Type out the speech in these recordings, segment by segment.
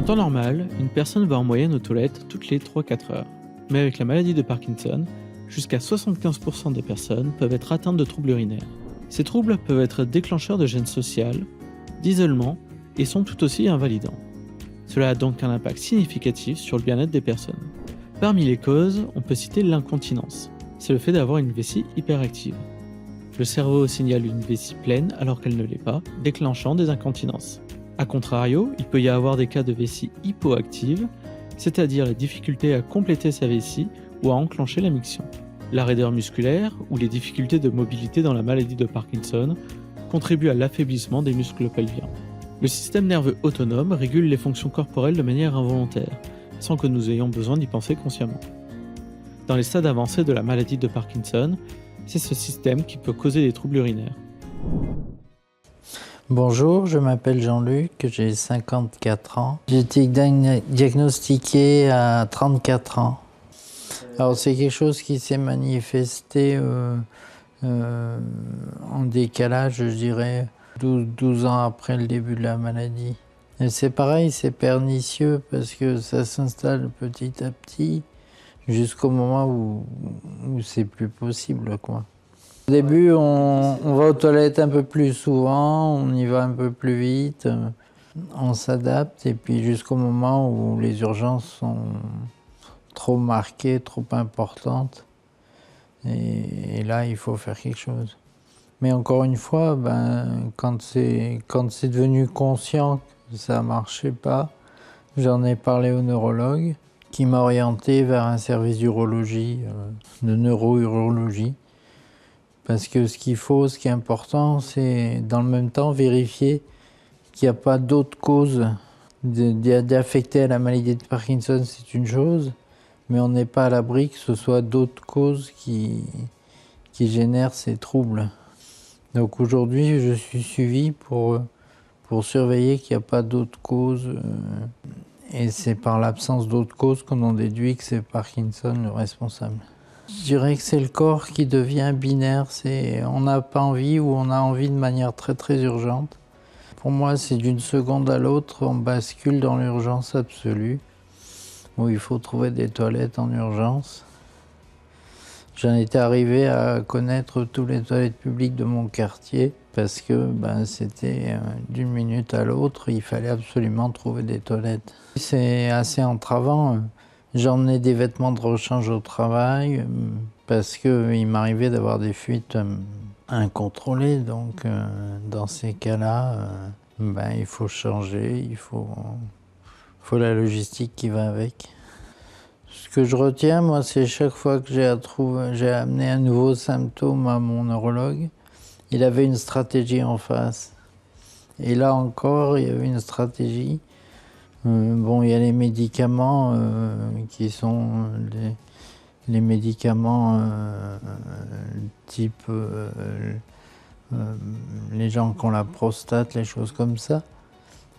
temps normal, une personne va en moyenne aux toilettes toutes les 3-4 heures. Mais avec la maladie de Parkinson, jusqu'à 75% des personnes peuvent être atteintes de troubles urinaires. Ces troubles peuvent être déclencheurs de gêne sociale, d'isolement et sont tout aussi invalidants. Cela a donc un impact significatif sur le bien-être des personnes. Parmi les causes, on peut citer l'incontinence. C'est le fait d'avoir une vessie hyperactive. Le cerveau signale une vessie pleine alors qu'elle ne l'est pas, déclenchant des incontinences. A contrario, il peut y avoir des cas de vessie hypoactive, c'est-à-dire la difficulté à compléter sa vessie ou à enclencher la miction. La raideur musculaire ou les difficultés de mobilité dans la maladie de Parkinson contribuent à l'affaiblissement des muscles pelviens. Le système nerveux autonome régule les fonctions corporelles de manière involontaire, sans que nous ayons besoin d'y penser consciemment. Dans les stades avancés de la maladie de Parkinson, c'est ce système qui peut causer des troubles urinaires. Bonjour, je m'appelle Jean-Luc, j'ai 54 ans. J'ai été diagnostiqué à 34 ans. Alors c'est quelque chose qui s'est manifesté en décalage, je dirais, 12 ans après le début de la maladie. Et c'est pareil, c'est pernicieux parce que ça s'installe petit à petit jusqu'au moment où c'est plus possible, quoi. Au début, on va aux toilettes un peu plus souvent, on y va un peu plus vite, on s'adapte, et puis jusqu'au moment où les urgences sont trop marquées, trop importantes, et là, il faut faire quelque chose. Mais encore une fois, quand c'est devenu conscient que ça ne marchait pas, j'en ai parlé au neurologue, qui m'a orienté vers un service d'urologie, de neurourologie. Parce que ce qui est important, c'est dans le même temps vérifier qu'il n'y a pas d'autres causes. D'affecter à la maladie de Parkinson, c'est une chose, mais on n'est pas à l'abri que ce soit d'autres causes qui génèrent ces troubles. Donc aujourd'hui, je suis suivi pour surveiller qu'il n'y a pas d'autres causes. Et c'est par l'absence d'autres causes qu'on en déduit que c'est Parkinson le responsable. Je dirais que c'est le corps qui devient binaire, on n'a pas envie ou on a envie de manière très très urgente. Pour moi, c'est d'une seconde à l'autre, on bascule dans l'urgence absolue, où il faut trouver des toilettes en urgence. J'en étais arrivé à connaître tous les toilettes publiques de mon quartier, parce que c'était d'une minute à l'autre, il fallait absolument trouver des toilettes. C'est assez entravant. J'emmenais des vêtements de rechange au travail parce qu'il m'arrivait d'avoir des fuites incontrôlées. Donc, dans ces cas-là, il faut changer, il faut la logistique qui va avec. Ce que je retiens, moi, c'est chaque fois que j'ai amené un nouveau symptôme à mon neurologue, il avait une stratégie en face. Et là encore, il y avait une stratégie. Il y a les médicaments qui sont les médicaments type les gens qui ont la prostate, les choses comme ça.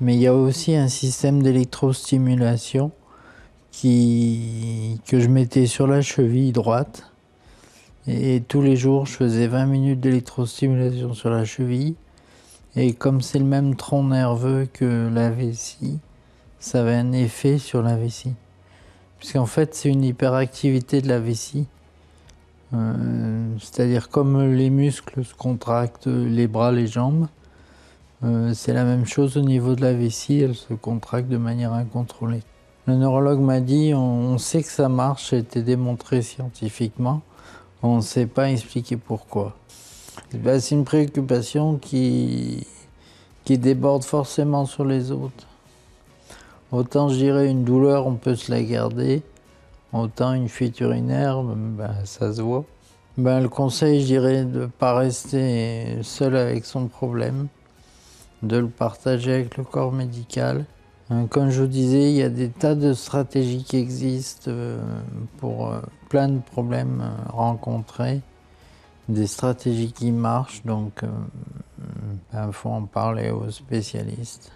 Mais il y a aussi un système d'électrostimulation que je mettais sur la cheville droite. Et tous les jours, je faisais 20 minutes d'électrostimulation sur la cheville. Et comme c'est le même tronc nerveux que la vessie, ça avait un effet sur la vessie. Puisqu'en fait, c'est une hyperactivité de la vessie. C'est-à-dire comme les muscles se contractent, les bras, les jambes, c'est la même chose au niveau de la vessie, elle se contracte de manière incontrôlée. Le neurologue m'a dit, on sait que ça marche, ça a été démontré scientifiquement, on ne sait pas expliquer pourquoi. C'est une préoccupation qui déborde forcément sur les autres. Autant, je dirais, une douleur, on peut se la garder. Autant, une fuite urinaire, ça se voit. Le conseil, je dirais, de ne pas rester seul avec son problème, de le partager avec le corps médical. Comme je vous disais, il y a des tas de stratégies qui existent pour plein de problèmes rencontrés. Des stratégies qui marchent, donc il faut en parler aux spécialistes.